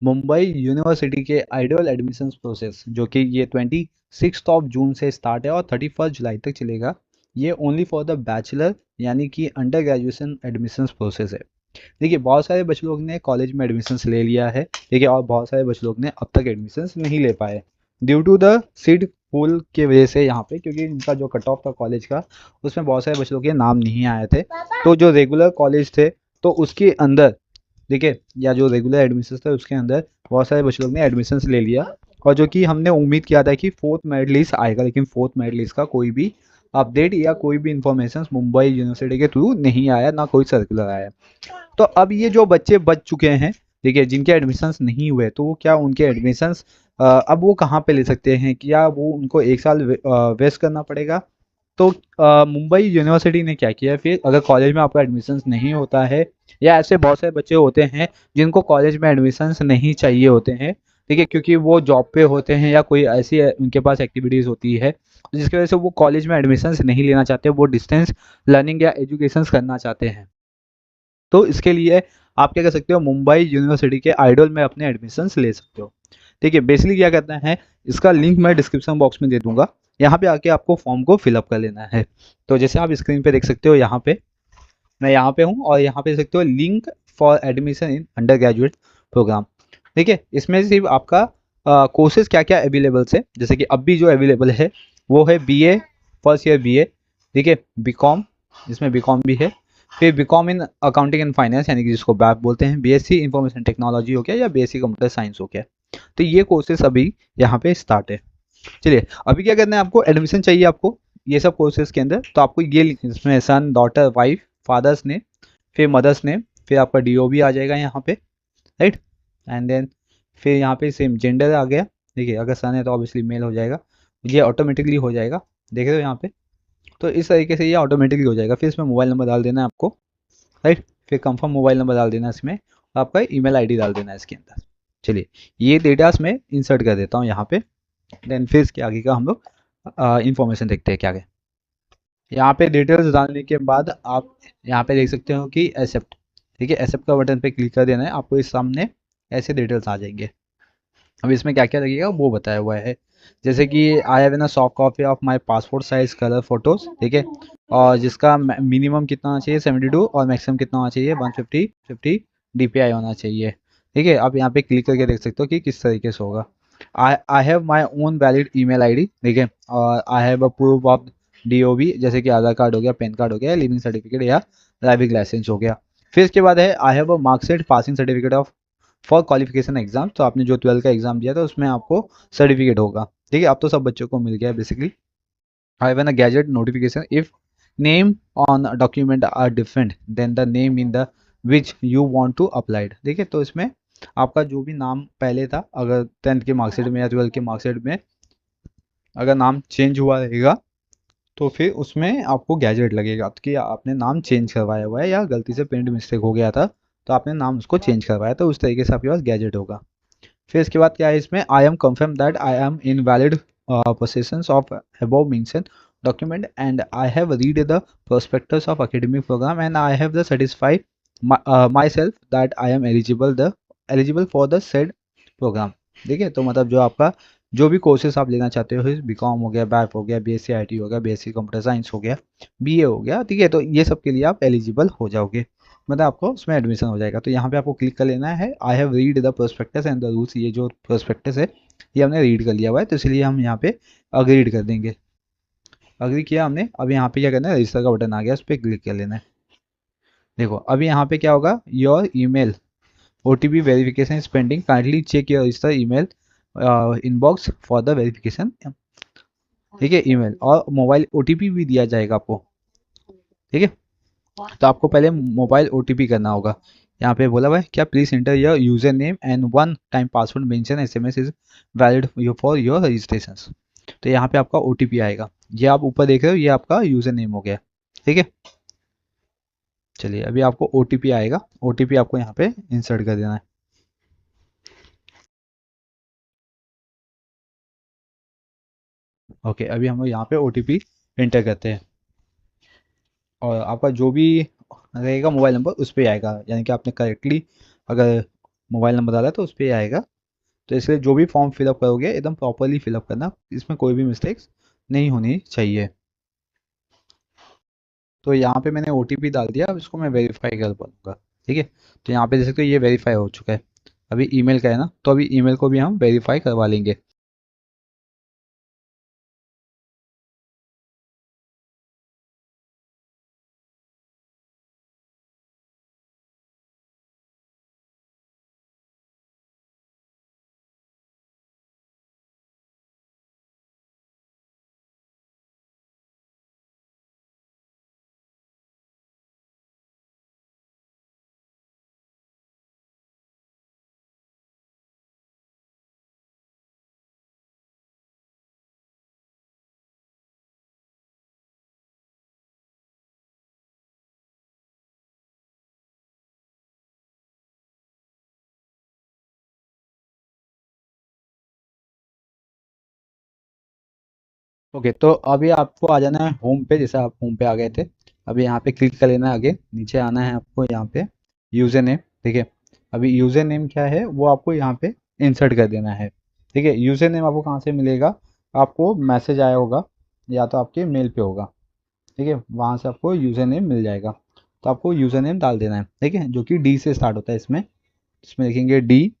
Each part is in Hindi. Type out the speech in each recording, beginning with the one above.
मुंबई यूनिवर्सिटी के आइडियल एडमिशन्स प्रोसेस जो कि ये 26 जून से स्टार्ट है और 31 जुलाई तक चलेगा। ये ओनली फॉर द बैचलर यानी कि अंडर ग्रेजुएशन एडमिशन्स प्रोसेस है। देखिए बहुत सारे बच्चे लोग ने कॉलेज में एडमिशन्स ले लिया है, ठीक है, और बहुत सारे बच्चे लोग ने अब तक एडमिशन्स नहीं ले पाए due to the seat pool की वजह से यहाँ पे, क्योंकि इनका जो कट ऑफ था कॉलेज का उसमें बहुत सारे बच्चे लोग के नाम नहीं आए थे। तो जो रेगुलर कॉलेज थे तो उसके अंदर, देखिए, या जो रेगुलर एडमिशन थे उसके अंदर बहुत सारे बच्चे लोग ने एडमिशन्स ले लिया। और जो कि हमने उम्मीद किया था कि फोर्थ मेरिट लिस्ट आएगा, लेकिन फोर्थ मेरिट लिस्ट का कोई भी अपडेट या कोई भी इंफॉर्मेशन मुंबई यूनिवर्सिटी के थ्रू नहीं आया, ना कोई सर्कुलर आया। तो अब ये जो बच्चे बच चुके हैं, ठीक है, जिनके एडमिशन्स नहीं हुए, तो क्या उनके एडमिशन्स अब वो कहाँ पे ले सकते हैं? क्या वो उनको एक साल वेस्ट करना पड़ेगा? तो मुंबई यूनिवर्सिटी ने क्या किया है फिर, अगर कॉलेज में आपका एडमिशन्स नहीं होता है, या ऐसे बहुत सारे बच्चे होते हैं जिनको कॉलेज में एडमिशन्स नहीं चाहिए होते हैं, ठीक है, क्योंकि वो जॉब पे होते हैं या कोई ऐसी उनके पास एक्टिविटीज़ होती है जिसकी वजह से वो कॉलेज में एडमिशन्स नहीं लेना चाहते, वो डिस्टेंस लर्निंग या एजुकेशन करना चाहते हैं। तो इसके लिए आप क्या कर सकते हो, मुंबई यूनिवर्सिटी के आइडल में अपने एडमिशन्स ले सकते हो। ठीक है, बेसिकली क्या करना है, इसका लिंक मैं डिस्क्रिप्शन बॉक्स में दे दूंगा, यहाँ पे आके आपको फॉर्म को फिलअप कर लेना है। तो जैसे आप स्क्रीन पे देख सकते हो, यहाँ पे मैं यहाँ पे हूँ और यहाँ पे देख सकते हो link for admission in undergraduate program. ठीक है, इसमें सिर्फ आपका कोर्सेज क्या क्या अवेलेबल है, जैसे कि अब भी जो अवेलेबल है वो है बीए, फर्स्ट ईयर बीए, ठीक है, बीकॉम, इसमें बीकॉम भी है, फिर BCom in accounting and finance यानी कि जिसको बैप बोलते हैं, बीएससी इंफॉर्मेशन टेक्नोलॉजी हो गया या बीएससी कंप्यूटर साइंस हो गया। तो ये कोर्सेज अभी यहाँ पे स्टार्ट है। चलिए, अभी क्या करना है, आपको एडमिशन चाहिए आपको ये सब कोर्सेज के अंदर, तो आपको ये लिखना है इसमें सन, डॉटर, वाइफ, फादर्स ने, फिर मदर्स ने, फिर आपका डीओ भी आ जाएगा यहाँ पे, राइट, एंड देन फिर यहाँ पे सेम जेंडर आ गया। देखिए अगर सन है तो ऑब्वियसली मेल हो जाएगा, ये ऑटोमेटिकली हो जाएगा, देख रहे हो यहाँ पे। तो इस तरीके से ये ऑटोमेटिकली हो जाएगा। फिर इसमें मोबाइल नंबर डाल देना है आपको, राइट, फिर कंफर्म मोबाइल नंबर डाल देना है इसमें, और आपका ईमेल आईडी डाल देना है इसके अंदर। चलिए, ये डेटास में इंसर्ट कर देता हूँ यहाँ पे, देन फिर इसके आगे का हम लोग इंफॉर्मेशन देखते हैं क्या है। यहाँ पे डिटेल्स डालने के बाद आप यहाँ पे देख सकते हो कि एक्सेप्ट, ठीक है, एक्सेप्ट का बटन पे क्लिक कर देना है, आपको इस सामने ऐसे डिटेल्स आ जाएंगे। अब इसमें क्या क्या लगेगा वो बताया हुआ है, जैसे कि आई have N soft copy of my passport size colour photos, ठीक है, और जिसका मिनिमम कितना होना चाहिए 72 और मैक्सिमम कितना होना चाहिए 150 डीपीआई होना चाहिए। ठीक है, आप यहाँ पे क्लिक करके देख सकते हो कि किस तरीके से होगा। I have my own valid email ID, ठीक है, और I have a proof of DOB, जैसे कि आधार कार्ड हो गया, पैन कार्ड हो गया, लिविंग सर्टिफिकेट या ड्राइविंग लाइसेंस हो गया। फिर इसके बाद है I have a marksheet passing certificate of for qualification exam, तो आपने जो 12 का एग्जाम दिया था उसमें आपको सर्टिफिकेट होगा। ठीक है, अब तो सब बच्चों को मिल गया है basically. I have an gazette notification if name on document are different then the name in the which you want to applied. ठीक है, तो इसमें आपका जो भी नाम पहले था, अगर 10th के मार्कशीट में या 12 के मार्कशीट में अगर नाम चेंज हुआ रहेगा तो फिर उसमें आपको गैजेट लगेगा कि आपने नाम चेंज करवाया हुआ है या गलती से प्रिंट मिस्टेक हो गया था तो आपने नाम उसको चेंज करवाया, तो उस तरीके से आपके पास गैजेट होगा। फिर इसके बाद क्या है इसमें, I am confirm that I am in valid possession of above mention document and I have read the prospectus of academic program and I have the satisfy myself that I am eligible for the said program. ठीक है, तो मतलब जो आपका जो भी कोर्सेस आप लेना चाहते हो, बीकॉम हो गया, बैप हो गया, बीएससी आईटी हो गया, बीएससी कंप्यूटर साइंस हो गया, बीए हो गया, ठीक है, तो ये सब के लिए आप एलिजिबल हो जाओगे, मतलब आपको उसमें एडमिशन हो जाएगा। तो यहाँ पे आपको क्लिक कर लेना है आई have read the prospectus and the rules, ये जो प्रोस्पेक्टस है ये हमने रीड कर लिया हुआ है, तो इसलिए हम यहाँ पे अग्रीड कर देंगे। अग्री किया हमने, अब यहाँ पे क्या करना है, रजिस्टर का बटन आ गया, उस पर क्लिक कर लेना है। देखो अभी यहाँ पे क्या होगा, your email OTP verification is pending, kindly check your register email inbox for the verification. ठीक है, ईमेल और मोबाइल ओटीपी भी दिया जाएगा आपको। ठीक है, तो आपको पहले मोबाइल ओटीपी करना होगा। यहाँ पे बोला हुआ है क्या, please enter your user name and one time password mention SMS is valid for your registration. तो यहाँ पे आपका ओटीपी आएगा, ये आप ऊपर देख रहे हो, ये आपका यूजर नेम हो गया। ठीक है, चलिए अभी आपको ओटीपी आएगा, ओटीपी आपको यहाँ पे इंसर्ट कर देना है। ओके, अभी हम लोग यहाँ पे ओटीपी एंटर करते हैं और आपका जो भी रहेगा मोबाइल नंबर उस पर आएगा, यानी कि आपने करेक्टली अगर मोबाइल नंबर डाला है तो उस पर आएगा। तो इसलिए जो भी फॉर्म फिलअप करोगे एकदम प्रॉपरली फिलअप करना, इसमें कोई भी मिस्टेक्स नहीं होनी चाहिए। तो यहाँ पे मैंने ओटीपी डाल दिया, अब इसको मैं वेरीफाई कर पाऊंगा। ठीक है, तो यहाँ पे देख सकते हो ये वेरीफाई हो चुका है। अभी ईमेल का है ना, तो अभी ईमेल को भी हम वेरीफाई करवा लेंगे। ओके, तो अभी आपको आ जाना है होम पे, जैसे आप होम पे आ गए थे। अभी यहाँ पे क्लिक कर लेना है, आगे नीचे आना है आपको यहाँ पे यूज़र नेम। ठीक है, अभी यूज़र नेम क्या है वो आपको यहाँ पे इंसर्ट कर देना है। ठीक है, यूज़र नेम आपको कहाँ से मिलेगा, आपको मैसेज आया होगा या तो आपके मेल पे होगा। ठीक है, वहाँ से आपको यूज़र नेम मिल जाएगा। तो आपको यूज़र नेम डाल देना है, ठीक है, जो कि डी से स्टार्ट होता है। इसमें इसमें लिखेंगे डी।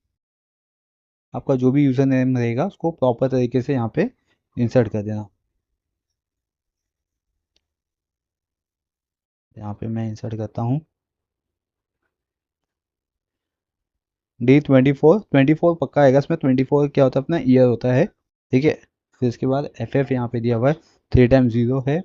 आपका जो भी यूज़र नेम रहेगा उसको प्रॉपर तरीके से यहाँ पे इंसर्ट कर देना। यहाँ पे मैं इंसर्ट करता हूँ D24। 24 पक्का आएगा, इसमें 24 क्या होता है, अपना ईयर होता है। ठीक है, फिर इसके बाद FF यहाँ पे दिया हुआ है, 3 टाइम 0 है।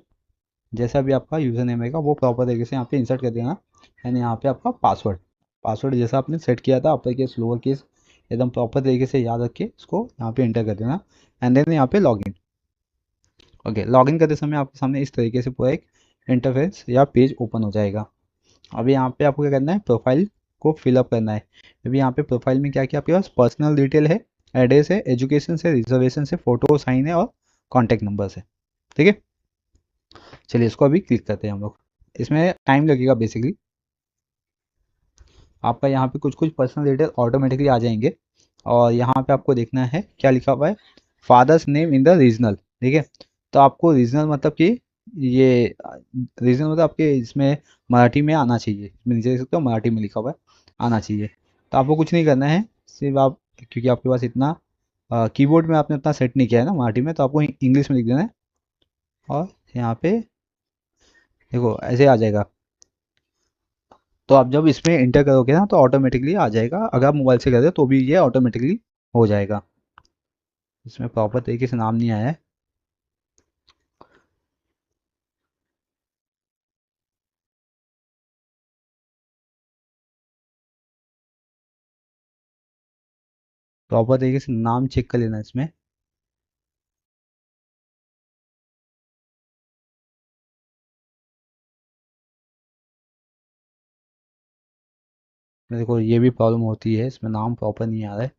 जैसा भी आपका यूज़र नेम रहेगा वो प्रॉपर तरीके से यहाँ पे इंसर्ट कर देना। एंड यहाँ पे आपका पासवर्ड, पासवर्ड जैसा आपने सेट किया था अपर केस लोअर केस एकदम प्रॉपर तरीके से याद रख के इसको यहाँ पे इंटर कर देना। एंड देन यहाँ पे लॉगिन। ओके, लॉगिन करते समय आपके सामने इस तरीके से पूरा एक इंटरफेस या पेज ओपन हो जाएगा। अभी यहाँ पे आपको क्या करना है, प्रोफाइल को फिलअप करना है। अभी यहाँ पे प्रोफाइल में क्या क्या आपके पास पर्सनल डिटेल है, एड्रेस है, एजुकेशन से, रिजर्वेशन से, फोटो साइन है और कॉन्टैक्ट नंबर है। ठीक है, चलिए इसको अभी क्लिक करते हैं हम लोग। इसमें टाइम लगेगा बेसिकली। आपका यहाँ पे कुछ कुछ पर्सनल डिटेल ऑटोमेटिकली आ जाएंगे। और यहाँ पे आपको देखना है क्या लिखा हुआ है, father's name in the regional. ठीक है, तो आपको रीजनल मतलब कि ये रीजनल मतलब आपके इसमें मराठी में आना चाहिए। इसमें नीचे देख सकते हो मराठी में लिखा हुआ है, आना चाहिए। तो आपको कुछ नहीं करना है, सिर्फ आप, क्योंकि आपके पास इतना कीबोर्ड में आपने उतना सेट नहीं किया है ना मराठी में, तो आपको इंग्लिश में लिख देना है। और यहाँ पे देखो ऐसे आ जाएगा। तो आप जब इसमें इंटर करोगे ना तो ऑटोमेटिकली आ जाएगा, अगर आप मोबाइल से कर रहे हो तो भी ये ऑटोमेटिकली हो जाएगा। इसमें प्रॉपर तरीके से नाम नहीं आया है। प्रॉपर तरीके से नाम चेक कर लेना इसमें। देखो ये भी प्रॉब्लम होती है, इसमें नाम प्रॉपर नहीं आ रहा है।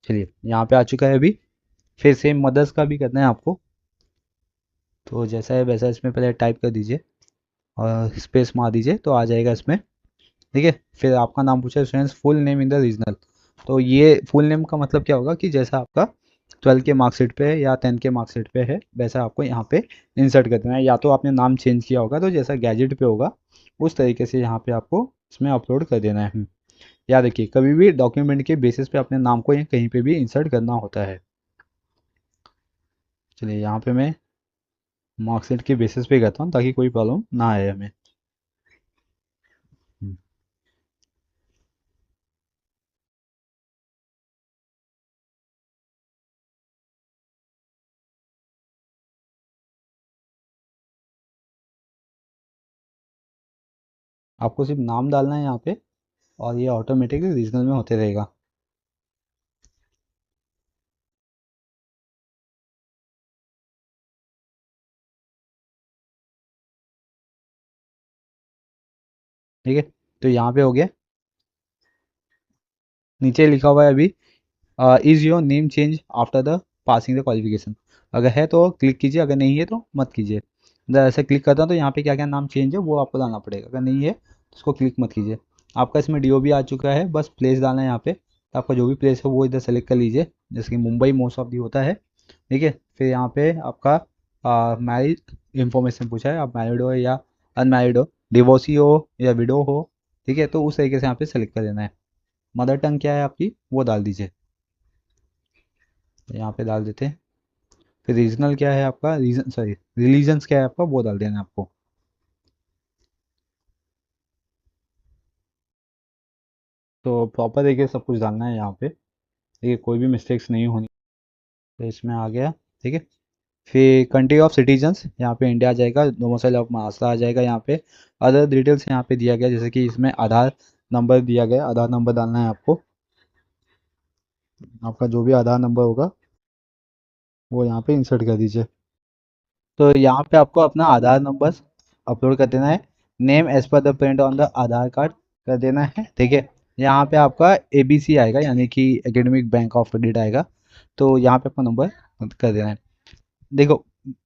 चलिए यहाँ पे आ चुका है अभी। फिर सेम मदर्स का भी करना है आपको। तो जैसा है वैसा इसमें पहले टाइप कर दीजिए और स्पेस मार दीजिए तो आ जाएगा इसमें। ठीक है, फिर आपका नाम पूछा है, students full name in the regional. तो ये फुल नेम का मतलब क्या होगा कि जैसा आपका 12 के मार्कशीट पे है या 10 के मार्कशीट पे है वैसा आपको यहाँ पे इंसर्ट कर देना है। या तो आपने नाम चेंज किया होगा तो जैसा गैजेट पे होगा उस तरीके से यहाँ पे आपको इसमें अपलोड कर देना है। याद रखिए कभी भी डॉक्यूमेंट के बेसिस पे अपने नाम को कहीं पे भी इंसर्ट करना होता है। चलिए यहाँ पे मैं मार्कशीट के बेसिस पे करता हूँ ताकि कोई प्रॉब्लम ना आए हमें। हम्म, आपको सिर्फ नाम डालना है यहाँ पे और ये ऑटोमेटिकली रीजनल में होते रहेगा। ठीक है, तो यहाँ पे हो गया। नीचे लिखा हुआ है अभी is your name change after the passing the qualification. अगर है तो क्लिक कीजिए, अगर नहीं है तो मत कीजिए। अगर ऐसे क्लिक करता हूँ तो यहाँ पे क्या क्या नाम चेंज है वो आपको डालना पड़ेगा, अगर नहीं है तो उसको क्लिक मत कीजिए। आपका इसमें डीओ भी आ चुका है, बस प्लेस डालना है यहाँ पे। तो आपका जो भी प्लेस है वो इधर सेलेक्ट कर लीजिए, जैसे कि मुंबई मोस्ट ऑफ दी होता है। ठीक है, फिर यहाँ पे आपका मैरिज इंफॉर्मेशन पूछा है, आप मैरिड हो या अनमैरिड हो, डिवोर्सी हो या विडो हो। ठीक है, तो उस तरीके से यहाँ पे सेलेक्ट कर देना है। मदर टंग क्या है आपकी वो डाल दीजिए, तो यहाँ पे डाल देते हैं। फिर रीजनल क्या है आपका, रीजन सॉरी रिलीजन्स क्या है आपका वो डाल देना है आपको। तो प्रॉपर तरीके से सब कुछ डालना है यहाँ पे, ठीक है, कोई भी मिस्टेक्स नहीं होनी। तो इसमें आ गया। ठीक है, फिर कंट्री ऑफ सिटीजन्स यहाँ पे इंडिया आ जाएगा, डोमिसाइल ऑफ महाराष्ट्र आ जाएगा यहाँ पे। अदर डिटेल्स यहाँ पे दिया गया, जैसे कि इसमें आधार नंबर दिया गया, आधार नंबर डालना है आपको। आपका जो भी आधार नंबर होगा वो यहाँ पे इंसर्ट कर दीजिए। तो यहाँ पे आपको अपना आधार नंबर अपलोड कर देना है। Name as per the print on the Aadhaar card कर देना है। ठीक है, यहाँ पे आपका एबीसी आएगा, यानी कि एकेडमिक बैंक ऑफ क्रेडिट आएगा। तो यहाँ पे आपका नंबर कर देना है। देखो,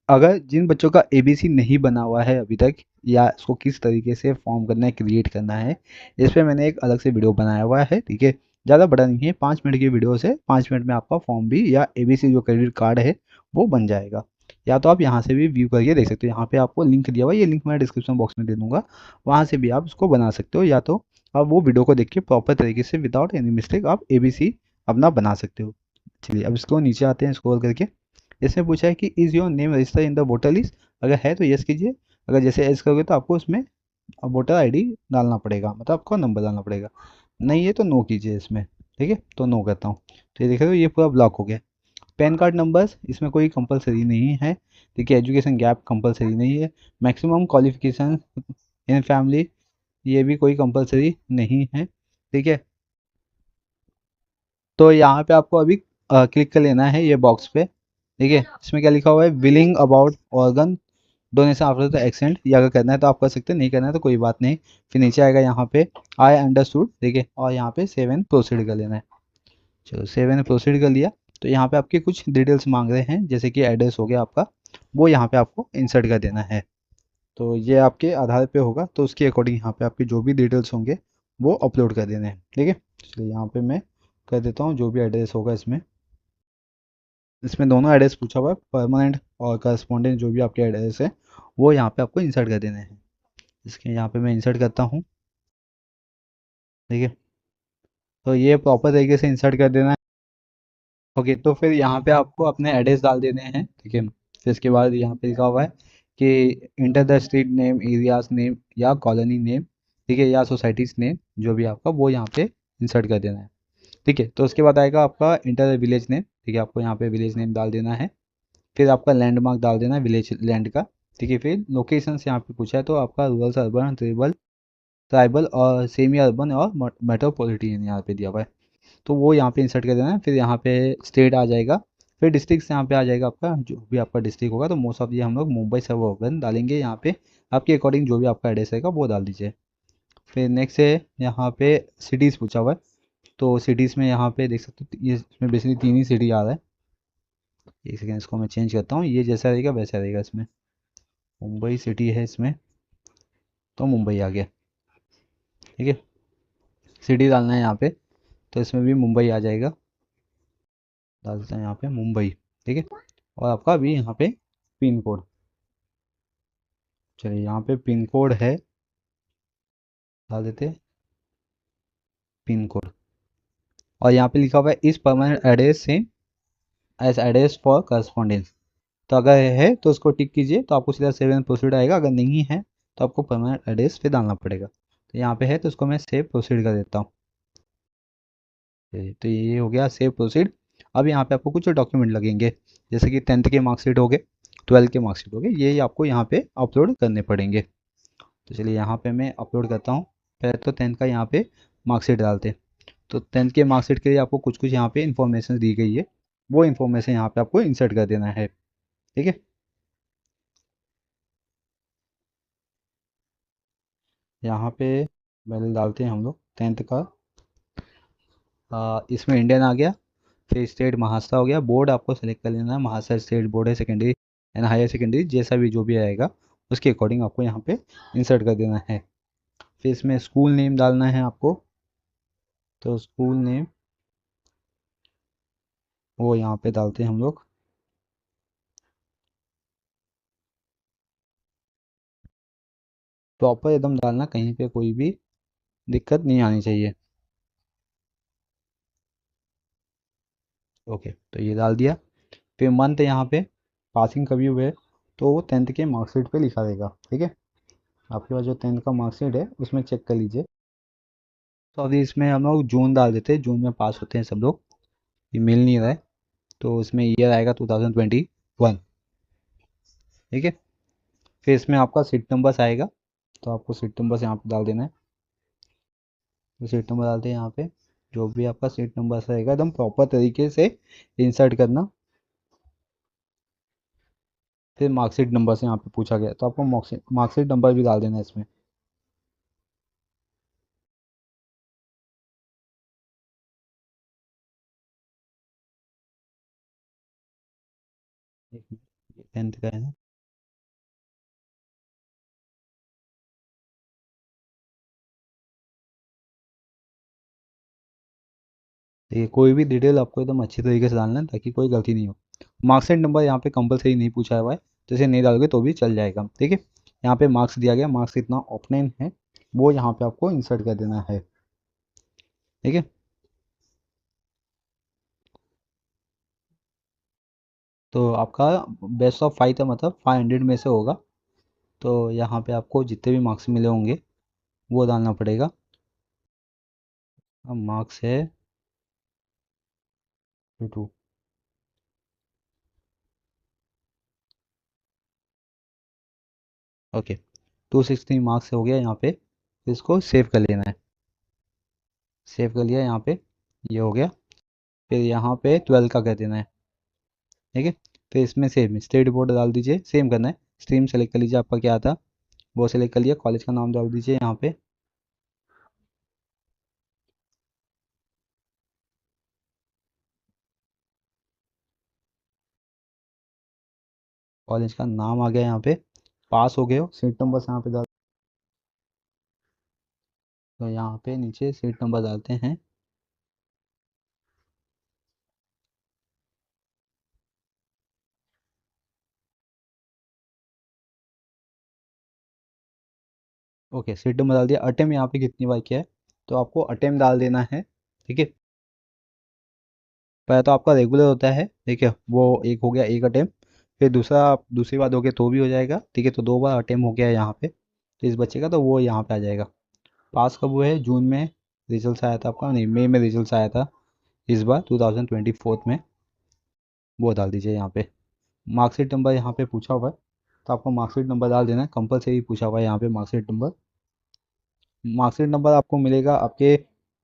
अगर जिन बच्चों का एबीसी नहीं बना हुआ है अभी तक, या इसको किस तरीके से फॉर्म करना है, क्रिएट करना है, इस पे मैंने एक अलग से वीडियो बनाया हुआ है। ठीक है, ज़्यादा बड़ा नहीं है, 5 मिनट की वीडियो से 5 मिनट में आपका फॉर्म भी या एबीसी जो क्रेडिट कार्ड है वो बन जाएगा। या तो आप यहाँ से भी व्यू करके देख सकते हो, यहाँ पे आपको लिंक दिया हुआ है, ये लिंक मैं डिस्क्रिप्शन बॉक्स में दे दूंगा, वहाँ से भी आप इसको बना सकते हो। या तो आप वो वीडियो को देख के प्रॉपर तरीके से विदाउट एनी मिस्टेक आप एबीसी अपना बना सकते हो। चलिए अब इसको नीचे आते हैं स्क्रॉल करके। इसमें पूछा है कि is your name register in the voter list, अगर है तो यस कीजिए, अगर जैसे एस करोगे तो आपको उसमें वोटर आईडी डालना पड़ेगा, मतलब आपको नंबर डालना पड़ेगा। नहीं है तो नो कीजिए इसमें। ठीक है, तो नो करता हूँ। तो ये देख रहे हो ये पूरा ब्लॉक हो गया। पैन कार्ड नंबर्स इसमें कोई कंपलसरी नहीं है। ठीक है, एजुकेशन गैप कंपलसरी नहीं है। मैक्सिमम क्वालिफिकेशन इन फैमिली ये भी कोई कंपलसरी नहीं है। ठीक है, तो यहाँ पे आपको अभी क्लिक कर लेना है ये बॉक्स पे। ठीक है, इसमें क्या लिखा हुआ है, willing about organ donation after the accident, ये अगर करना है तो आप कर सकते हैं, नहीं करना है तो कोई बात नहीं। फिर नीचे आएगा यहाँ पे आई अंडरस्टूड। ठीक है, और यहाँ पे सेव एंड प्रोसीड कर लेना है। चलो सेव एंड प्रोसीड कर लिया। तो यहाँ पे आपके कुछ डिटेल्स मांग रहे हैं, जैसे कि एड्रेस हो गया आपका, वो यहाँ पे आपको इंसर्ट कर देना है। तो ये आपके आधार पे होगा, तो उसके अकॉर्डिंग यहाँ पे आपके जो भी डिटेल्स होंगे वो अपलोड कर देने हैं। ठीक है, चलिए यहाँ पे मैं कर देता हूँ जो भी एड्रेस होगा इसमें। इसमें दोनों एड्रेस पूछा हुआ है, परमानेंट और करस्पॉन्डेंट, जो भी आपके एड्रेस है वो यहाँ पे आपको इंसर्ट कर देने हैं। इसके यहाँ पे मैं इंसर्ट करता हूँ। ठीक है, तो ये प्रॉपर तरीके से इंसर्ट कर देना है। ओके, तो फिर यहाँ पे आपको अपने एड्रेस डाल देने हैं। ठीक है, फिर इसके बाद यहाँ पे लिखा हुआ है कि enter the street name, areas name या कॉलोनी नेम, ठीक है, या सोसाइटीज नेम, जो भी आपका वो यहाँ पे इंसर्ट कर देना है। ठीक है, तो उसके बाद आएगा आपका इंटर द विलेज नेम। ठीक है, आपको यहाँ पे विलेज नेम डाल देना है। फिर आपका लैंडमार्क डाल देना है विलेज लैंड का। ठीक है, फिर लोकेशन यहाँ पे पूछा है, तो आपका रूरल, अर्बन, ट्राइबल, ट्राइबल और सेमी अर्बन और मेट्रोपॉलिटन यहाँ पे दिया हुआ है, तो वो यहाँ पे इंसर्ट कर देना है। फिर यहाँ पे स्टेट आ जाएगा। फिर डिस्ट्रिक्ट यहाँ पे आ जाएगा आपका, जो भी आपका डिस्ट्रिक्ट होगा, तो मोस्ट ऑफ ये हम लोग मुंबई सबअर्बन डालेंगे यहाँ पे। आपके अकॉर्डिंग जो भी आपका एड्रेस रहेगा वो डाल दीजिए। फिर नेक्स्ट है यहाँ पे सिटीज़ पूछा हुआ है, तो सिटीज़ में यहाँ पे देख सकते हो, ये इसमें बेसिकली 3 ही सिटी आ रहा है। एक सेकेंड, इसको मैं चेंज करता हूँ, ये जैसा रहेगा वैसा रहेगा इसमें। मुंबई सिटी है इसमें, तो मुंबई आ गया। ठीक है, सिटी डालना है यहाँ पे, तो इसमें भी मुंबई आ जाएगा। डाल देते हैं यहाँ पे मुंबई। ठीक है, और आपका अभी यहाँ पे पिन कोड, चलिए यहाँ पे पिन कोड है, डाल देते हैं पिन कोड। और यहाँ पे लिखा हुआ है is permanent address same as address for correspondence, तो अगर है तो उसको टिक कीजिए, तो आपको सीधा सेव एंड प्रोसीड आएगा। अगर नहीं है तो आपको परमानेंट एड्रेस पे डालना पड़ेगा। तो यहाँ पे है तो उसको मैं सेव प्रोसीड कर देता हूँ। तो ये हो गया सेव प्रोसीड। अब यहाँ पे आपको कुछ डॉक्यूमेंट लगेंगे, जैसे कि 10th के मार्कशीट हो गए, 12th के मार्कशीट हो गए, ये आपको यहाँ पे अपलोड करने पड़ेंगे। तो चलिए यहाँ पे मैं अपलोड करता हूँ। पहले तो 10th का यहाँ पे मार्कशीट डालते हैं। तो 10th के मार्कशीट के लिए आपको कुछ कुछ यहाँ पे इन्फॉर्मेशन दी गई है, वो इन्फॉर्मेशन यहाँ पे आपको इंसर्ट कर देना है। ठीक है, यहाँ पे पहले डालते हैं हम लोग 10th का। इसमें इंडियन आ गया, फिर स्टेट महाराष्ट्र हो गया, बोर्ड आपको सेलेक्ट कर लेना है, महाराष्ट्र स्टेट बोर्ड है सेकेंडरी एंड हायर सेकेंडरी, जैसा भी जो भी आएगा उसके अकॉर्डिंग आपको यहाँ पे इंसर्ट कर देना है। फिर इसमें स्कूल नेम डालना है आपको, तो स्कूल नेम वो यहाँ पे डालते हैं हम लोग। प्रॉपर एकदम डालना, कहीं पे कोई भी दिक्कत नहीं आनी चाहिए। ओके, तो ये डाल दिया। फिर मंथ यहाँ पे पासिंग कभी हुए तो वो 10th के मार्कशीट पे लिखा रहेगा, ठीक है। आपके पास जो 10th का मार्कशीट है उसमें चेक कर लीजिए। तो अभी इसमें हम लोग जून डाल देते हैं, जून में पास होते हैं सब लोग। ये मिल नहीं रहा है तो इसमें ईयर आएगा 2021, ठीक है। फिर इसमें आपका सीट नंबर्स आएगा, तो आपको सीट नंबर्स यहाँ पे डाल देना है। तो सीट नंबर डालते हैं यहाँ पे, जो भी आपका सीट नंबर रहेगा एकदम प्रॉपर तरीके से इंसर्ट करना। फिर मार्कशीट नंबर से यहाँ पे पूछा गया तो आपको मार्कशीट नंबर भी डाल देना है इसमें। एक मिनट, ये 10th का है ना। देखिए कोई भी डिटेल आपको एकदम अच्छी तरीके से डालना है ताकि कोई गलती नहीं हो। मार्कशीट नंबर यहाँ पे कंपलसरी नहीं पूछा हुआ है, तो इसे नहीं डालोगे तो भी चल जाएगा, ठीक है। यहाँ पे मार्क्स दिया गया, मार्क्स कितना ओपन है वो यहाँ पे आपको इंसर्ट कर देना है, ठीक है। तो आपका बेस्ट ऑफ 5 था, मतलब 500 में से होगा। तो यहाँ पे आपको जितने भी मार्क्स मिले होंगे वो डालना पड़ेगा। अब मार्क्स है 2। ओके, 260 मार्क्स हो गया यहाँ पे, इसको सेव कर लेना है। सेव कर लिया यहाँ पे, ये हो गया। फिर यहाँ पे 12 का कर देना है, ठीक है। फिर इसमें सेम स्टेट बोर्ड डाल दीजिए, सेम करना है। स्ट्रीम सेलेक्ट कर लीजिए, आपका क्या था वो सेलेक्ट कर लिया। कॉलेज का नाम डाल दीजिए यहाँ पे। कॉलेज का नाम आ गया यहाँ पे। पास हो गए हो, सीट नंबर यहाँ पे डाल। तो यहाँ पे नीचे सीट नंबर डालते हैं। ओके, सीट नंबर डाल दिया। अटेम्प्ट यहाँ पे कितनी बार किया है तो आपको अटेम्प्ट डाल देना है, ठीक है। पहले तो आपका रेगुलर होता है, ठीक है, वो एक हो गया, एक अटेम्प्ट। फिर दूसरा आप दूसरी बार दोगे तो भी हो जाएगा, ठीक है। तो 2 बार अटेम्प्ट हो गया यहाँ पे, तो इस बच्चे का तो वो यहाँ पे आ जाएगा। पास कब हुआ है, जून में रिजल्ट आया था आपका, नहीं मई में रिजल्ट आया था इस बार 2024 में, वो डाल दीजिए यहाँ पे। मार्कशीट नंबर यहाँ पे पूछा हुआ है तो आपको मार्कशीट नंबर डाल देना है, कंपलसरी पूछा हुआ है यहाँ पे मार्कशीट नंबर। मार्कशीट नंबर आपको मिलेगा आपके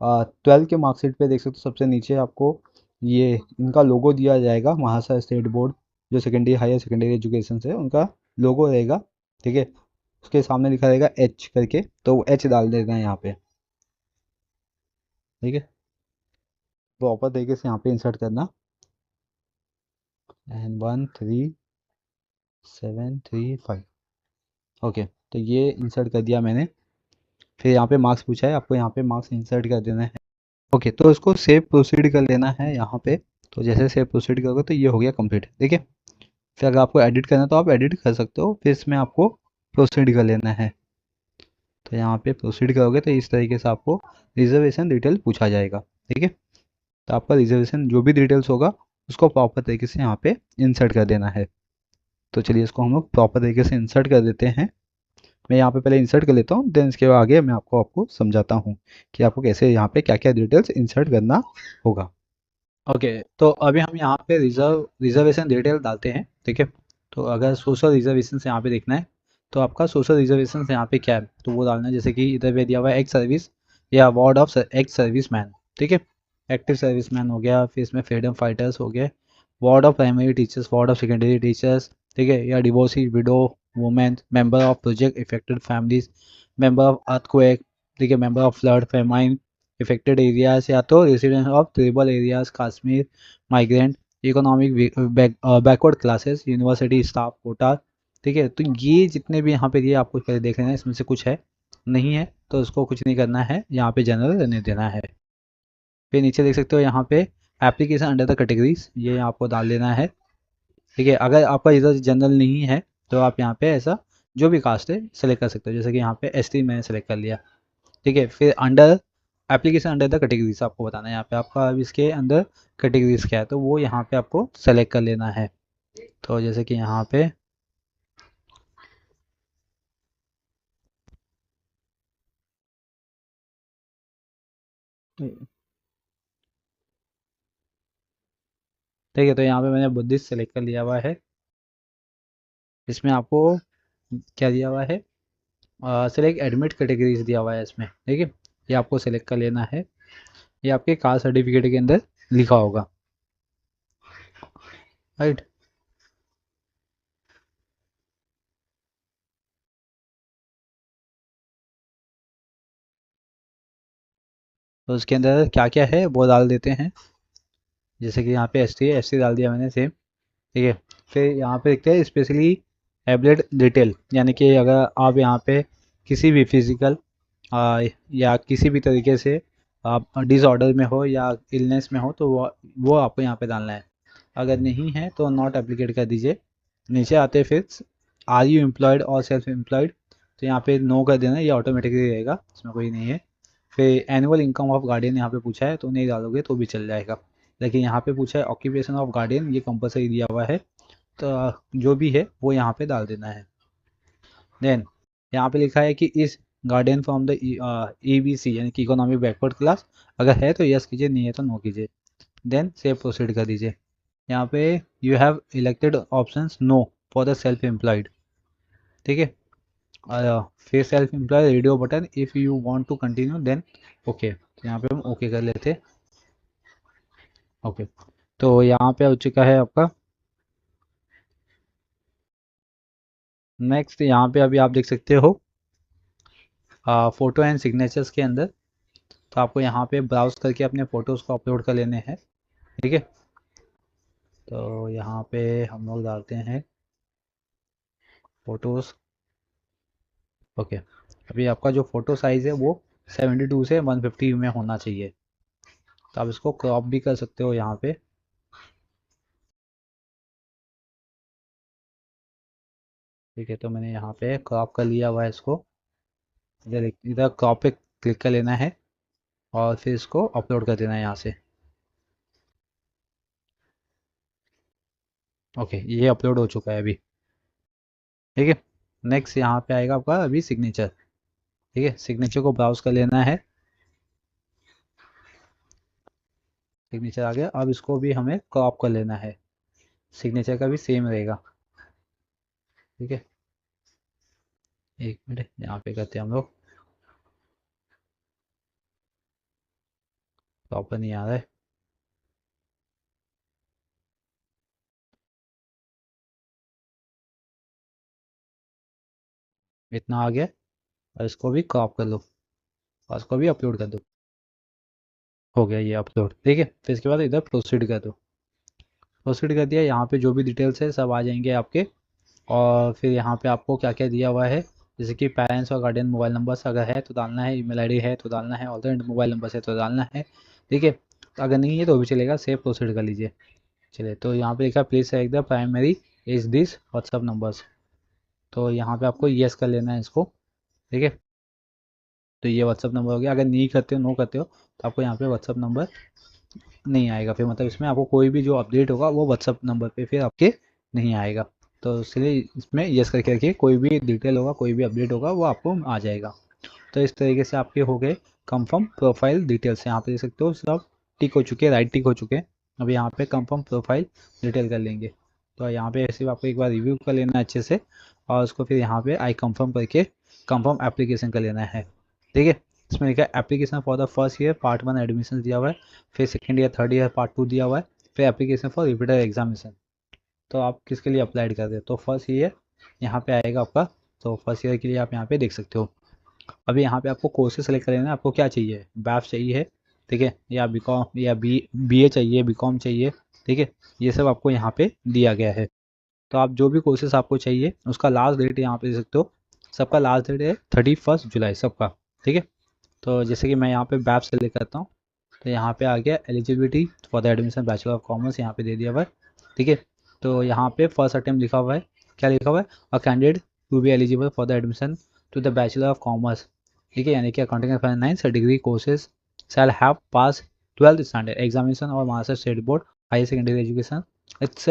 12 के मार्कशीट पे, देख सकते हो सबसे नीचे आपको ये इनका लोगो दिया जाएगा, महाराष्ट्र स्टेट बोर्ड जो सेकेंडरी हायर सेकेंडरी एजुकेशन से उनका लोगो रहेगा, ठीक है। उसके सामने लिखा रहेगा एच करके, तो वो एच डाल देना है यहाँ पे, ठीक है। प्रॉपर तरीके से यहाँ पे इंसर्ट करना। एंड 13735, ओके, तो ये इंसर्ट कर दिया मैंने। फिर यहाँ पे मार्क्स पूछा है, आपको यहाँ पे मार्क्स इंसर्ट कर देना है। ओके, तो इसको सेव प्रोसीड कर लेना है यहाँ पे। तो जैसे सेव प्रोसीड करोगे तो ये हो गया कंप्लीट, ठीक है। फिर अगर आपको एडिट करना है तो आप एडिट कर सकते हो, फिर इसमें आपको प्रोसीड कर लेना है। तो यहाँ पे प्रोसीड करोगे तो इस तरीके से आपको रिजर्वेशन डिटेल पूछा जाएगा, ठीक है। तो आपका रिजर्वेशन जो भी डिटेल्स होगा उसको प्रॉपर तरीके से यहाँ पे इंसर्ट कर देना है। तो चलिए इसको हम लोग प्रॉपर तरीके से इंसर्ट कर देते हैं। मैं यहाँ पे पहले इंसर्ट कर लेता हूँ, देन इसके आगे मैं आपको समझाता हूँ कि आपको कैसे यहाँ पे क्या क्या डिटेल्स इंसर्ट करना होगा। ओके, तो अभी हम यहाँ पे रिजर्वेशन डिटेल डालते हैं, ठीक है। तो अगर सोशल रिजर्वेशन से यहाँ पे देखना है तो आपका सोशल रिजर्वेशन से यहाँ पे क्या है तो वो डालना है। जैसे कि इधर पे दिया हुआ है एक्स सर्विस या ward of ex service man, ठीक है। एक्टिव सर्विस मैन हो गया, फिर इसमें फ्रीडम फाइटर्स हो गए, ward of primary teachers, ward of secondary teachers, ठीक है, या divorcee widow women, member of project affected families, member of earthquake, ठीक है, member of flood famine, affected areas या तो resident of tribal areas, Kashmir, migrant, economic backward classes, university staff quota. ठीक है, तो ये जितने भी यहाँ पे दिए आपको पहले देख लेना है, इसमें से कुछ है नहीं है तो उसको कुछ नहीं करना है, यहाँ पे जनरल रहने देना है। फिर नीचे देख सकते हो यहाँ पे एप्लीकेशन अंडर द कैटेगरीज, ये आपको डाल देना है। ठीक है, अगर आपका इधर जनरल नहीं है तो आप यहाँ पे ऐसा जो भी कास्ट है सेलेक्ट कर सकते हो, जैसे कि यहाँ पे एसटी मैंने सेलेक्ट कर लिया। ठीक है, फिर under application under the categories आपको बताना है यहाँ पे आपका अब इसके अंदर कैटेगरीज क्या है, तो वो यहाँ पे आपको सेलेक्ट कर लेना है। तो जैसे कि यहाँ पे ठीक है, तो यहाँ पे मैंने बुद्धिस्ट सेलेक्ट कर लिया हुआ है। इसमें आपको क्या दिया हुआ है, सेलेक्ट एडमिट कैटेगरीज दिया हुआ है इसमें। ठीक है, ये आपको सेलेक्ट कर लेना है, ये आपके कास्ट सर्टिफिकेट के अंदर लिखा होगा। राइट, तो उसके अंदर क्या क्या है वो डाल देते हैं। जैसे कि यहाँ पे एस टी है, एस टी डाल दिया मैंने सेम। ठीक है, फिर यहाँ पे देखते हैं स्पेशली एबलेट डिटेल, यानी कि अगर आप यहाँ पे किसी भी फिजिकल या किसी भी तरीके से आप डिसऑर्डर में हो या इलनेस में हो तो वो आपको यहाँ पे डालना है। अगर नहीं है तो नॉट एप्लीकेट कर दीजिए। नीचे आते फिर आर यू एम्प्लॉयड और सेल्फ एम्प्लॉयड, तो यहाँ पे नो कर देना, ये ऑटोमेटिकली रहेगा, इसमें कोई नहीं है। फिर एनुअल इनकम ऑफ गार्डियन यहाँ पे पूछा है तो नहीं डालोगे तो भी चल जाएगा, लेकिन यहाँ पे पूछा है ऑक्यूपेशन ऑफ गार्डियन, ये कंपलसरी दिया हुआ है, तो जो भी है वो यहाँ पे डाल देना है। देन यहाँ पे लिखा है कि इस गार्डियन फ्रॉम द EBC यानी कि इकोनॉमिक बैकवर्ड क्लास, अगर है तो यस कीजिए, नहीं है तो नो कीजिए। देन सेव प्रोसीड कर दीजिए। यहाँ पे you have elected options no for the self employed. ठीक है, फिर self employed radio button if you want to continue then okay, तो यहाँ पे हम ओके कर लेते। ओके, तो यहाँ पे हो चुका है आपका। नेक्स्ट यहाँ पे अभी आप देख सकते हो फोटो एंड सिग्नेचर्स के अंदर, तो आपको यहाँ पे ब्राउज करके अपने फ़ोटोज़ को अपलोड कर लेने हैं। ठीक है, तो यहाँ पे हम लोग डालते हैं फ़ोटोज़। ओके, अभी आपका जो फ़ोटो साइज़ है वो 72 से 150 में होना चाहिए, तो आप इसको क्रॉप भी कर सकते हो यहाँ पे। ठीक है, तो मैंने यहाँ पे क्रॉप कर लिया हुआ है इसको। इधर इधर क्रॉप पे क्लिक कर लेना है और फिर इसको अपलोड कर देना है यहाँ से। ओके, ये अपलोड हो चुका है अभी। ठीक है, नेक्स्ट यहाँ पे आएगा आपका अभी सिग्नेचर। ठीक है, सिग्नेचर को ब्राउज कर लेना है। सिग्नेचर आ गया, अब इसको भी हमें क्रॉप कर लेना है, सिग्नेचर का भी सेम रहेगा। ठीक है, एक मिनट यहाँ पे करते हैं हम लोग, प्रॉपर नहीं आ रहा है। इतना आ गया, और इसको भी क्रॉप कर लो और इसको भी अपलोड कर दो। हो गया ये अपलोड। ठीक है, फिर इसके बाद इधर प्रोसीड कर दो। प्रोसीड कर दिया, यहाँ पे जो भी डिटेल्स है सब आ जाएंगे आपके। और फिर यहाँ पे आपको क्या क्या दिया हुआ है, जैसे कि पेरेंट्स और गार्डियन मोबाइल नंबर्स अगर है तो डालना है, ईमेल आईडी है तो डालना है, ऑल्टरनेट मोबाइल नंबर है तो डालना है। ठीक है, तो अगर नहीं है तो भी चलेगा, सेव प्रोसीड कर लीजिए। चलिए, तो यहाँ पे लिखा please select the primary is this WhatsApp numbers, तो यहाँ पे आपको येस कर लेना है इसको। ठीक है, तो ये व्हाट्सअप नंबर हो गया, अगर नहीं करते हो नो करते हो तो आपको यहाँ पे व्हाट्सअप नंबर नहीं आएगा, फिर मतलब इसमें आपको कोई भी जो अपडेट होगा वो व्हाट्सअप नंबर पे फिर आपके नहीं आएगा। तो इसलिए इसमें यस करके रखिए, कोई भी डिटेल होगा कोई भी अपडेट होगा वो आपको आ जाएगा। तो इस तरीके से आपके हो गए कंफर्म प्रोफाइल डिटेल्स, यहाँ पे देख सकते हो सब टिक हो चुके हैं, राइट टिक हो चुके हैं। अब यहाँ पे कंफर्म प्रोफाइल डिटेल कर लेंगे, तो यहाँ पे ऐसे आपको एक बार रिव्यू कर लेना है अच्छे से, और उसको फिर यहाँ पे आई कंफर्म करके कंफर्म एप्लीकेशन कर लेना है। ठीक है, इसमें लिखा है application for the first year part 1 admission दिया हुआ है, फिर second year third year part 2 दिया हुआ है, फिर एप्लीकेशन फॉर रिपीटर एग्जामिनेशन। तो आप किसके लिए अप्लाइड कर रहे हो, तो फर्स्ट ईयर यहाँ पे आएगा आपका, तो फर्स्ट ईयर के लिए आप यहाँ पे देख सकते हो। अभी यहाँ पे आपको कोर्सेज सेलेक्ट कर लेना है, आपको क्या चाहिए, बैफ चाहिए है, ठीक है, या बीकॉम या बीए चाहिए, बीकॉम चाहिए, ठीक है, ये सब आपको यहाँ पे दिया गया है। तो आप जो भी कोर्सेज आपको चाहिए उसका लास्ट डेट यहाँ पे दे सकते हो। सबका लास्ट डेट है 31 जुलाई सबका, ठीक है। तो जैसे कि मैं यहाँ पे बैफ सेलेक्ट करता हूँ, तो यहाँ पे आ गया eligibility for the admission bachelor of commerce, यहाँ पे दे दिया हुआ है, ठीक है। तो यहाँ पे फर्स्ट अटेम्प्ट लिखा हुआ है, क्या लिखा हुआ है, a candidate to be eligible for the admission to the bachelor of commerce, ठीक है, यानी कि accounting and finance degree courses shall have pass 12th standard examination और master state board high secondary education its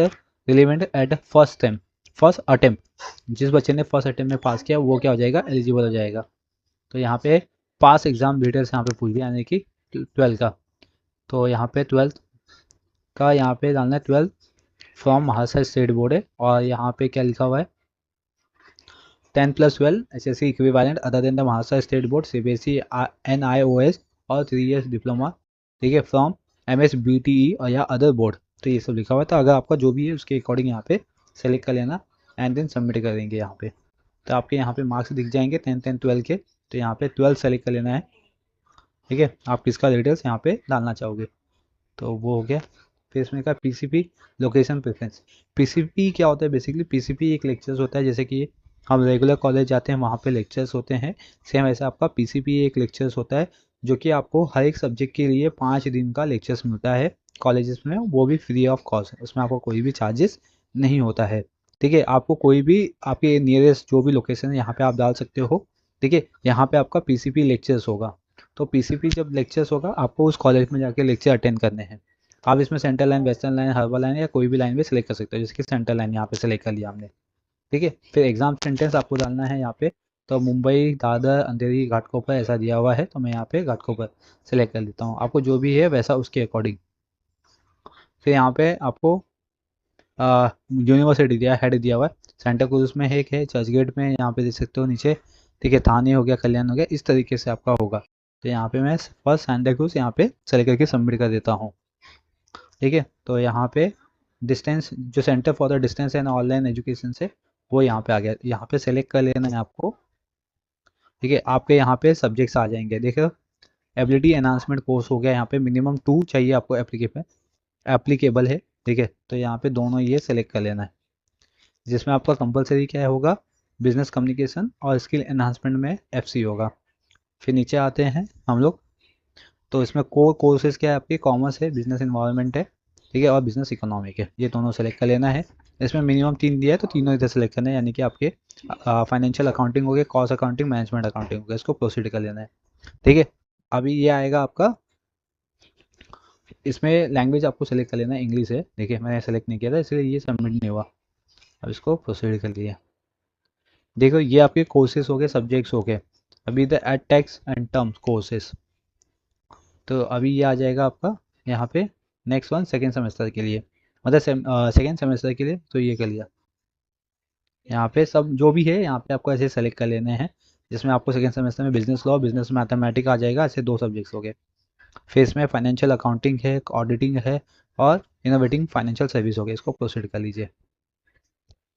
relevant at first attempt. जिस बच्चे ने फर्स्ट अटेम्प्ट में पास किया वो क्या हो जाएगा, एलिजिबल हो जाएगा। तो यहाँ पे पास एग्जाम डिटेल्स यहाँ पे पूछ दिया, यानी कि 12 का। तो यहाँ पे 12th का यहाँ पे डालना है 12 फ्रॉम महाराष्ट्र स्टेट बोर्ड है, और यहाँ पे क्या लिखा हुआ है, 10+12 SSC equivalent other than the Maharashtra state board CBSE NIOS और 3 years डिप्लोमा, ठीक है, फ्रॉम MSBTE और या अदर बोर्ड। तो ये सब लिखा हुआ है, तो अगर आपका जो भी है उसके अकॉर्डिंग यहाँ पे सेलेक्ट कर लेना एंड देन सबमिट कर देंगे यहाँ पे। तो आपके यहाँ पे मार्क्स दिख जाएंगे 10, 10, 12 के। तो यहाँ पे 12 सेलेक्ट कर लेना है, ठीक है, आप किसका डिटेल्स यहाँ पे डालना चाहोगे। तो वो हो गया। फिर इसमें का पीसीपी लोकेशन प्रेफरेंस। पीसीपी क्या होता है, बेसिकली पीसीपी एक लेक्चर्स होता है, जैसे कि हम रेगुलर कॉलेज जाते हैं वहाँ पे लेक्चर्स होते हैं, सेम ऐसा आपका पीसीपी एक लेक्चर्स होता है, जो कि आपको हर एक सब्जेक्ट के लिए 5 दिन का लेक्चर्स मिलता है कॉलेजेस में, वो भी फ्री ऑफ कॉस्ट है, उसमें आपको कोई भी चार्जेस नहीं होता है, ठीक है। आपको कोई भी आपके नियरेस्ट जो भी लोकेशन है यहाँ पे आप डाल सकते हो, ठीक है। यहाँ पे आपका पीसीपी लेक्चर्स होगा, तो पीसीपी जब लेक्चर्स होगा आपको उस कॉलेज में जाके लेक्चर अटेंड करने हैं। आप इसमें central line, western line, herbal line या कोई भी लाइन भी सिलेक्ट कर सकते हो, जैसे कि सेंट्रल लाइन यहाँ पे सिलेक्ट कर लिया हमने, ठीक है। फिर एग्जाम सेंटेंस आपको डालना है यहाँ पे, तो मुंबई, दादर, अंधेरी, घाटकोपर ऐसा दिया हुआ है, तो मैं यहाँ पे घाटकोपर सेलेक्ट कर लेता हूँ, आपको जो भी है वैसा उसके अकॉर्डिंग। फिर यहाँ पे आपको यूनिवर्सिटी दिया, हेड दिया हुआ है, सेंटा क्रूज में एक है, चर्च गेट में यहाँ पे देख सकते हो नीचे, ठीक है, थाने हो गया, कल्याण हो गया, इस तरीके से आपका होगा। तो यहाँ पे मैं फर्स्ट सेंटा क्रूज यहाँ पे सेलेक्ट करके सबमिट कर देता हूँ, ठीक है। तो यहाँ पे डिस्टेंस जो centre for the distance and online education से वो यहाँ पे आ गया, यहाँ पे सेलेक्ट कर लेना है आपको, ठीक है। आपके यहाँ पे सब्जेक्ट्स आ जाएंगे, देखो एबिलिटी एनहांसमेंट कोर्स हो गया, यहाँ पे मिनिमम 2 चाहिए आपको एप्लीकेबल है, ठीक है। तो यहाँ पे दोनों ये सेलेक्ट कर लेना है, जिसमें आपका कंपलसरी क्या होगा, बिजनेस कम्युनिकेशन और स्किल एनहांसमेंट में FC होगा। फिर नीचे आते हैं हम लोग, तो इसमें कोर कोर्सेज क्या है आपके, कॉमर्स है, बिजनेस इन्वायरमेंट है, ठीक है, और बिजनेस इकोनॉमिक है, ये दोनों सेलेक्ट कर लेना है। इसमें मिनिमम 3 दिया है तो तीनों इधर सेलेक्ट करना है, यानी कि आपके फाइनेंशियल अकाउंटिंग हो गया, कॉस्ट अकाउंटिंग, मैनेजमेंट अकाउंटिंग हो गया, इसको प्रोसीड कर लेना है, ठीक है। अभी ये आएगा आपका, इसमें लैंग्वेज आपको सेलेक्ट कर लेना है, इंग्लिश है, देखिए मैंने सेलेक्ट नहीं किया था इसलिए ये सबमिट नहीं हुआ। अब इसको प्रोसीड कर लिया। देखो ये आपके कोर्सेज हो गए, सब्जेक्ट्स हो गए। अभी the add tax and terms courses, तो अभी ये आ जाएगा आपका यहाँ पे नेक्स्ट वन सेकेंड सेमेस्टर के लिए, मतलब सेकेंड सेमेस्टर के लिए, तो ये कर लिया। यहाँ पे सब जो भी है यहाँ पे आपको ऐसे सेलेक्ट कर लेने हैं, जिसमें आपको सेकेंड सेमेस्टर में बिजनेस लॉ, बिजनेस मैथमेटिक्स आ जाएगा, ऐसे 2 सब्जेक्ट्स हो गए। फिर इसमें फाइनेंशियल अकाउंटिंग है, ऑडिटिंग है, और इनोवेटिंग फाइनेंशियल सर्विस हो गया, इसको प्रोसीड कर लीजिए।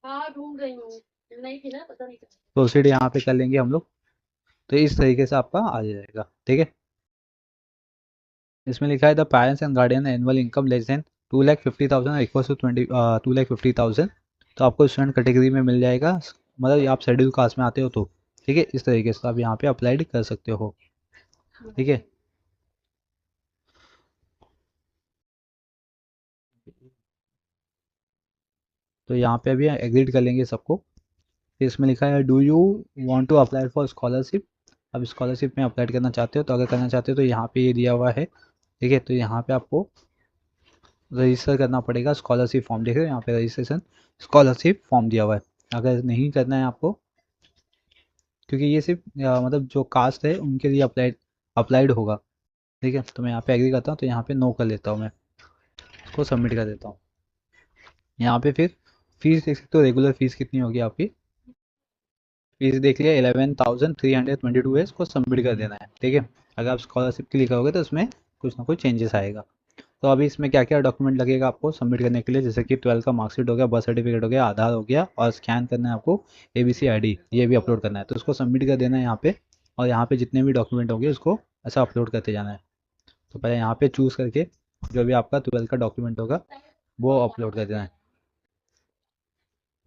हाँ ढूंढ रही हूँ, नहीं थी ना, पता नहीं। प्रोसीड यहाँ पे कर लेंगे हम लोग, तो इस तरीके से आपका आ जाएगा, ठीक है। इसमें लिखा है the parents and guardian annual income less than 2,50,000 equals to 2,50,000, तो आपको स्टूडेंट कैटेगरी में मिल जाएगा, मतलब आप शेड्यूल कास्ट में आते हो तो, ठीक है, इस तरीके से आप यहाँ पे अप्लाइड कर सकते हो, ठीक है। तो यहाँ पे अभी एग्रीड कर लेंगे सबको। फिर इसमें लिखा है do you want to apply for scholarship. अब स्कॉलरशिप में अप्लाई करना चाहते हो, तो अगर करना चाहते हो तो यहाँ पे ये दिया हुआ है, ठीक है। तो यहाँ पे आपको रजिस्टर करना पड़ेगा, स्कॉलरशिप फॉर्म देख रहे हो यहाँ पे रजिस्ट्रेशन स्कॉलरशिप फॉर्म दिया हुआ है। अगर नहीं करना है आपको, क्योंकि ये सिर्फ मतलब जो कास्ट है उनके लिए अप्लाइड होगा, ठीक है। तो मैं यहाँ पे एग्री करता हूँ, तो यहाँ पे नो कर लेता हूँ, मैं इसको सबमिट कर देता हूँ। यहाँ पे फिर फीस देख सकते हो, रेगुलर फीस कितनी होगी आपकी, फीस देख लिया 11,322 है, इसको सबमिट कर देना है, ठीक है। अगर आप स्कॉलरशिप के लिए करोगे तो इसमें कुछ ना कुछ चेंजेस आएगा। तो अभी इसमें क्या क्या डॉक्यूमेंट लगेगा आपको सबमिट करने के लिए, जैसे कि 12 का मार्कशीट हो गया, बर्थ सर्टिफिकेट हो गया, आधार हो गया, और स्कैन करना है आपको ABC ID, ये भी अपलोड करना है, तो इसको सबमिट कर देना है यहाँ पे। और यहाँ पे जितने भी डॉक्यूमेंट होंगे उसको ऐसा अपलोड करते जाना है। तो पहले यहाँ पे चूज़ करके जो भी आपका 12 का डॉक्यूमेंट होगा वो अपलोड कर देना है।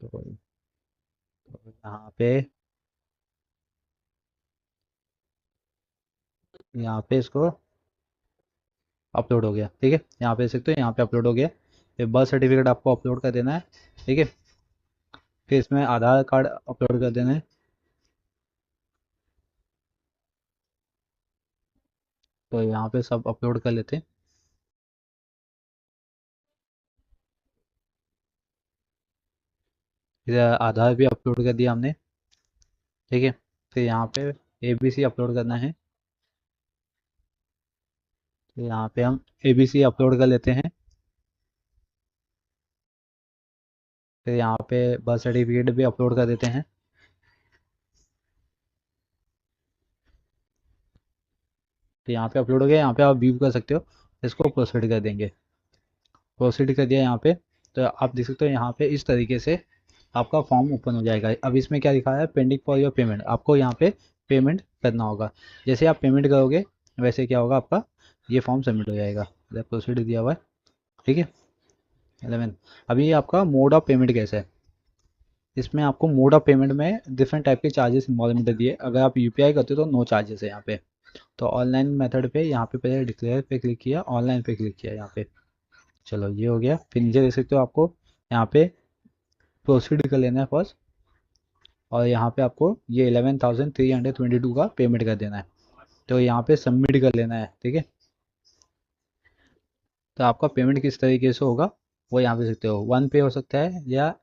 तो यहाँ पे इसको अपलोड हो गया, ठीक है। यहाँ पे देख सकते हो, यहाँ पे अपलोड हो गया। फिर बर्थ सर्टिफिकेट आपको अपलोड कर देना है, ठीक है। फिर इसमें आधार कार्ड अपलोड कर देना है। तो यहाँ पे सब अपलोड कर लेते हैं। फिर आधार भी अपलोड कर दिया हमने, ठीक है। फिर यहाँ पे ABC अपलोड करना है। तो यहाँ पे हम ABC अपलोड कर लेते हैं। फिर यहाँ पे बर्थ सर्टिफिकेट भी अपलोड कर देते हैं। तो यहाँ पे अपलोड हो गया, यहाँ पे आप व्यू कर सकते हो। इसको प्रोसीड कर देंगे। प्रोसीड कर दिया यहाँ पे। तो आप देख सकते हो यहाँ पे इस तरीके से आपका फॉर्म ओपन हो जाएगा। अब इसमें क्या लिखा है, पेंडिंग फॉर योर पेमेंट। आपको यहाँ पे पेमेंट करना होगा। जैसे आप पेमेंट करोगे वैसे क्या होगा, आपका ये फॉर्म सबमिट हो जाएगा। प्रोसीड दिया हुआ है, ठीक है। 11 अभी ये आपका मोड ऑफ पेमेंट कैसा है, इसमें आपको मोड ऑफ पेमेंट में डिफरेंट टाइप के चार्जेस इन्वॉल्वमेंट दिए। अगर आप UPI करते हो तो नो चार्जेस है यहाँ पे। तो ऑनलाइन मेथड पे यहाँ पे पहले डिक्लेयर पे क्लिक किया, ऑनलाइन पे क्लिक किया यहाँ पे। चलो ये हो गया। फिर नीचे देख सकते हो आपको यहाँ पे प्रोसीड कर लेना है फर्स्ट। और यहाँ पे आपको ये 11,322 का पेमेंट कर देना है। तो यहाँ पे सबमिट कर लेना है, ठीक है। तो आपका पेमेंट किस तरीके से होगा वो यहाँ पे देख सकते हो। वन पे हो सकता है या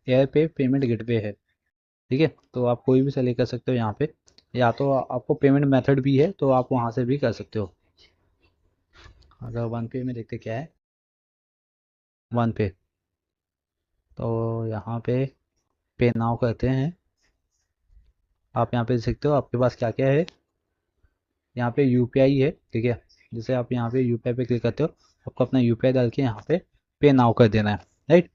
एयर पे पेमेंट गेटवे है, ठीक है। तो आप कोई भी सेलेक्ट कर सकते हो यहाँ पे। या तो आपको पेमेंट मेथड भी है तो आप वहाँ से भी कर सकते हो। अगर वन पे में देखते क्या है, वन पे तो यहाँ पे नाउ करते हैं। आप यहाँ पे देख सकते हो आपके पास क्या क्या है। यहाँ पे UPI है, ठीक है। जैसे आप यहाँ पे UPI पे क्लिक करते हो, आपको अपना UPI डाल के यहाँ पे नाउ कर देना है, राइट।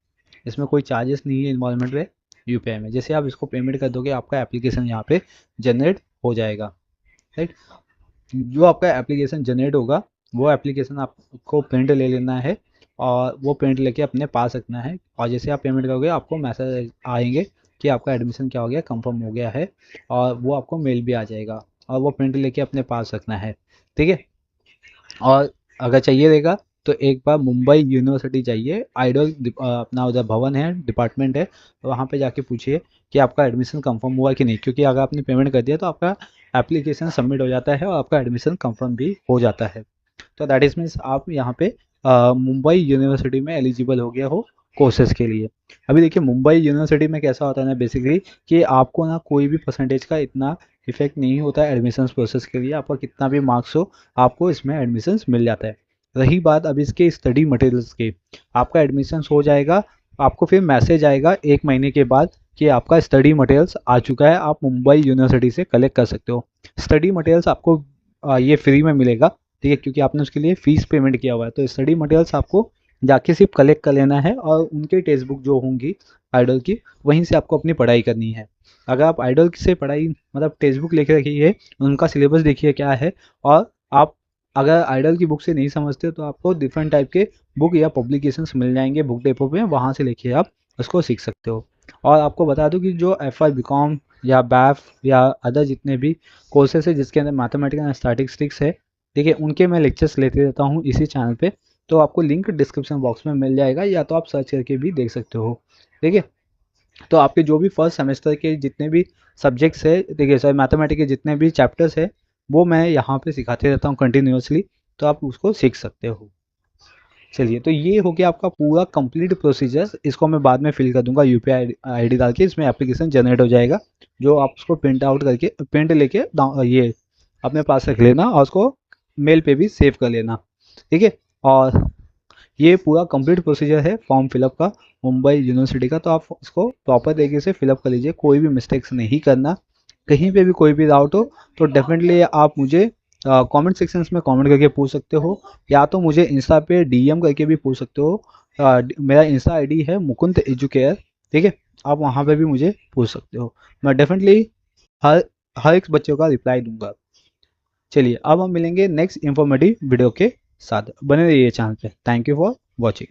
इसमें कोई चार्जेस नहीं है इन्वॉल्वमेंट पे UPI में। जैसे आप इसको पेमेंट कर दोगे आपका एप्लीकेशन यहाँ पे जनरेट हो जाएगा, राइट। जो आपका एप्लीकेशन जनरेट होगा वो एप्लीकेशन आपको प्रिंट ले लेना है और वो प्रिंट लेके अपने पास रखना है। और जैसे आप पेमेंट करोगे आपको मैसेज आएंगे कि आपका एडमिशन क्या हो गया, कंफर्म हो गया है। और वो आपको मेल भी आ जाएगा और वो प्रिंट लेके अपने पास रखना है, ठीक है। और अगर चाहिए रहेगा तो एक बार मुंबई यूनिवर्सिटी जाइए, आइडल अपना उधर भवन है, डिपार्टमेंट है। तो वहाँ पे जाके पूछिए कि आपका एडमिशन कंफर्म हुआ कि नहीं। क्योंकि अगर आपने पेमेंट कर दिया तो आपका एप्लीकेशन सबमिट हो जाता है और आपका एडमिशन कंफर्म भी हो जाता है। तो दैट इज मीन्स आप यहाँ पे मुंबई यूनिवर्सिटी में एलिजिबल हो गया हो कोर्सेज के लिए। अभी देखिए मुंबई यूनिवर्सिटी में कैसा होता है ना बेसिकली, कि आपको ना कोई भी परसेंटेज का इतना इफेक्ट नहीं होता है एडमिशन प्रोसेस के लिए। आपका कितना भी मार्क्स हो आपको इसमें एडमिशन मिल जाता है। रही बात अब इसके स्टडी मटेरियल्स की, आपका एडमिशन हो जाएगा। आपको फिर मैसेज आएगा 1 महीने के बाद कि आपका स्टडी मटेरियल्स आ चुका है, आप मुंबई यूनिवर्सिटी से कलेक्ट कर सकते हो। स्टडी मटेरियल्स आपको ये फ्री में मिलेगा, ठीक है, क्योंकि आपने उसके लिए फीस पेमेंट किया हुआ है। तो स्टडी मटेरियल्स आपको जाके सिर्फ कलेक्ट कर लेना है और उनके टेक्स्ट बुक जो होंगी आइडल की वहीं से आपको अपनी पढ़ाई करनी है। अगर आप आइडल से पढ़ाई मतलब टेक्स्ट बुक लेके रखिए, उनका सिलेबस देखिए क्या है। और आप अगर आइडल की बुक से नहीं समझते तो आपको डिफरेंट टाइप के बुक या पब्लिकेशंस मिल जाएंगे बुक डेपो पे, वहाँ से लेके आप उसको सीख सकते हो। और आपको बता दूं कि जो FI BCom या BAF या अदर जितने भी कोर्सेस है जिसके अंदर मैथमेटिक्स एंड स्टैटिस्टिक्स है, ठीक है, उनके मैं लेक्चर्स लेते रहता हूँ इसी चैनल पे। तो आपको लिंक डिस्क्रिप्शन बॉक्स में मिल जाएगा या तो आप सर्च करके भी देख सकते हो, ठीक है। तो आपके जो भी फर्स्ट सेमेस्टर के जितने भी सब्जेक्ट्स है, देखिए सर मैथमेटिक्स के जितने भी चैप्टर्स है वो मैं यहाँ पे सिखाते रहता हूँ कंटिन्यूसली। तो आप उसको सीख सकते हो। चलिए, तो ये हो गया आपका पूरा कंप्लीट प्रोसीजर। इसको मैं बाद में फिल कर दूंगा UPI ID डाल के, इसमें एप्लीकेशन जनरेट हो जाएगा। जो आप उसको प्रिंट आउट करके प्रिंट लेके ये अपने पास रख लेना और उसको मेल पे भी सेव कर लेना, ठीक है। और ये पूरा कंप्लीट प्रोसीजर है फॉर्म फिलअप का मुंबई यूनिवर्सिटी का। तो आप इसको प्रॉपर तरीके से फिलअप कर लीजिए, कोई भी मिस्टेक्स नहीं करना। कहीं पे भी कोई भी डाउट हो तो डेफिनेटली आप मुझे कमेंट सेक्शंस में कमेंट करके पूछ सकते हो, या तो मुझे इंस्टा पे DM करके भी पूछ सकते हो। मेरा इंस्टा ID है मुकुंद एजुकेयर, ठीक है। आप वहाँ पे भी मुझे पूछ सकते हो। मैं डेफिनेटली हर हर एक बच्चों का रिप्लाई दूंगा। चलिए अब हम मिलेंगे नेक्स्ट इंफॉर्मेटिव वीडियो के साथ, बने रहिए चैनल पे। Thank you for watching.